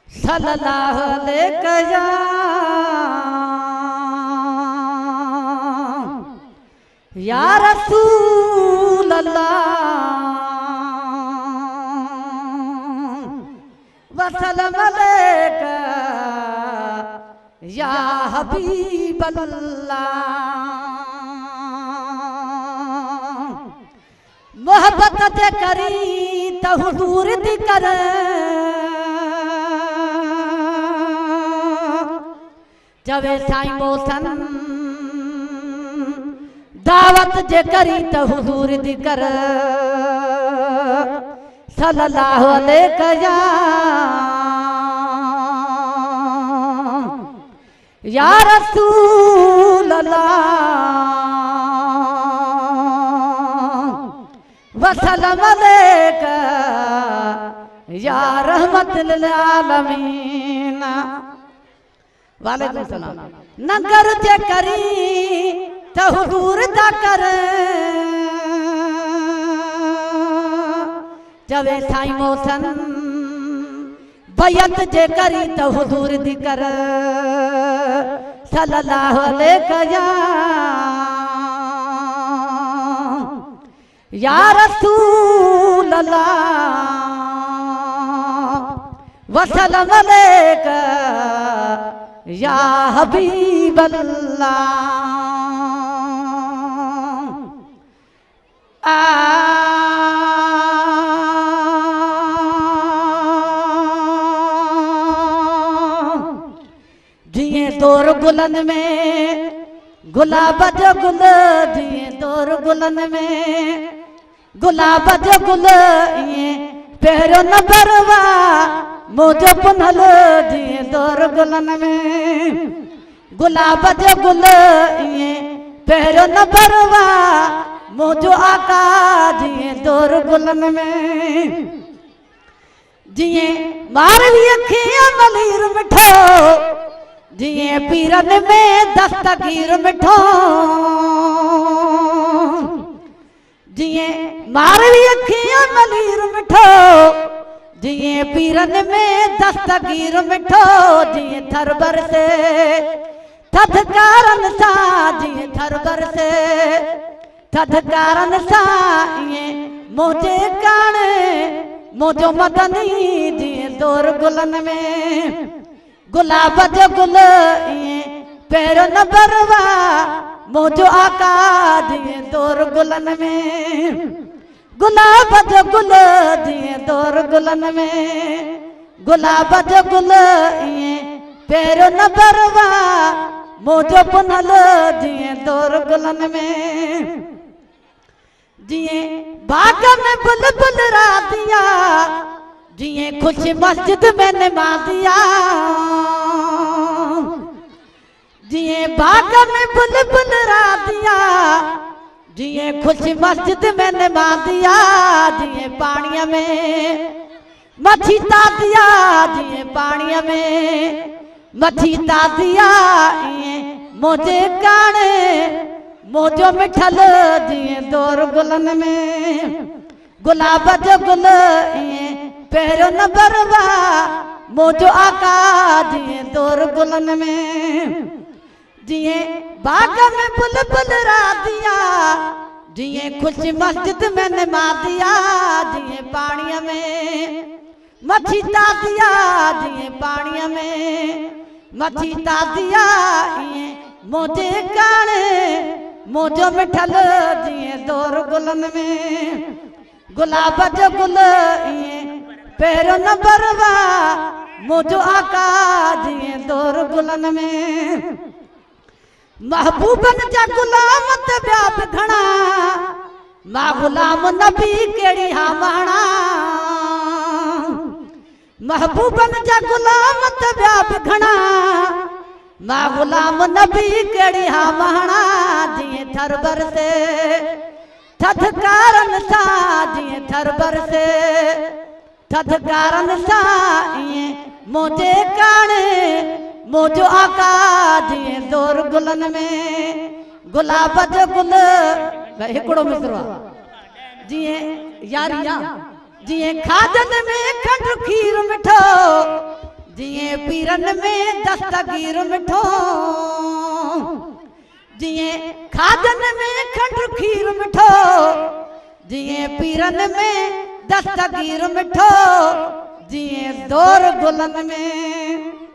सल्लल्लाहु अलैहि या रसूल अल्लाह वसल्लम अलैका या हबीब अल्लाह। मोहब्बत जे करी त हुजूर दी कर, जवे साईं मोहसन दावत जे करी त हुजूर दी कर। सल्लल्लाहु अलैहि या रसूल अल्लाह वसल्लम अलैका या रहमतुल लिल आलमीन। वालेकुम सलाम। नगर जे करी त हुजूर दा कर, जवे साईं मोहसन बैयत जे करी त हुजूर दी कर। सल्लल्लाहु अलैहि या रसूल अल्लाह वसल्लम अलैका या हबीब अल्लाह। जिए दौर गुलन में गुलाब जो गुल, जिए दौर गुलन में गुलाब जो गुल, इए पहिरियों न बरवा मोजो पुनल। जिए दौर गुलन में गुलाब जो गुल, इए पहिरियों न बरवा मोजो आका। जिए दौर गुलन में जिए मारवी अखियां मलीर मिठो, जिए पीरन में दस्तगीर मिठो। जिए मारवी अखियां मलीर मिठो, जिए पीरन में दस्तगीर मिठो। जिए थर बरसे थदकारन सा, जिए थर बरसे थदकारन सा, इए मोजे काने मोजो मदनी। जिए दौर गुलन में गुलाब जो गुल, इए पहिरियों न बरवा मोजो आका। जिए दौर गुलन में गुलाब जो गुल, जिए दौर गुलन में गुलाब जो गुल, इए पहिरियों न बरवा मोजो पुनल। जिए दौर गुलन में जिए बाग में बुलबुल रातिया, जिए खुश मस्जिद में नमाजिया। जिए बाग में बुलबुल रातिया, जिए खुश मस्जिद में नमाजिया। जिए पानिया में मछी तातिया, जिए पानिया में मछी तातिया। इए मोजे काने मोजो मिठल। जिए दौर गुलन में गुलाब जो गुल, इए पहिरियों न बरवा मोजो आका। जिए दौर गुलन में जिए बाग में बुलबुल रातिया, जिए खुश मस्जिद में नमाजिया। जिए पानिया में मछी तातिया, जिए पानिया में मछी तातिया। इए मोजे काने मोजो मिठल। जिए दौर गुलन में गुलाब जो गुल, इए पहिरियों न बरवा मोजो आका। जिए दौर गुलन में महबूबन जा गुलाम त ॿिया बि घणा, मां गुलाम नबी कहिड़ी हावाणा। महबूबन जा गुलाम त ॿिया बि घणा, मां गुलाम नबी कहिड़ी हावाणा। जिए थर बरसे थदकारन सा, जिए थर बरसे थदकारन सा। इए मोजे काने मोजो आका। जिए दौर गुलन में गुलाब जो गुल, हिकिड़ो मिसरो जिए यारिया। जिए खाजन में खंड खीर मिठो, पीरन में दस्तगीर मिठो जिए खाजन में खंड खीर मिठो जिए पीरन में दस्तगीर मिठो जिए दौर गुलन में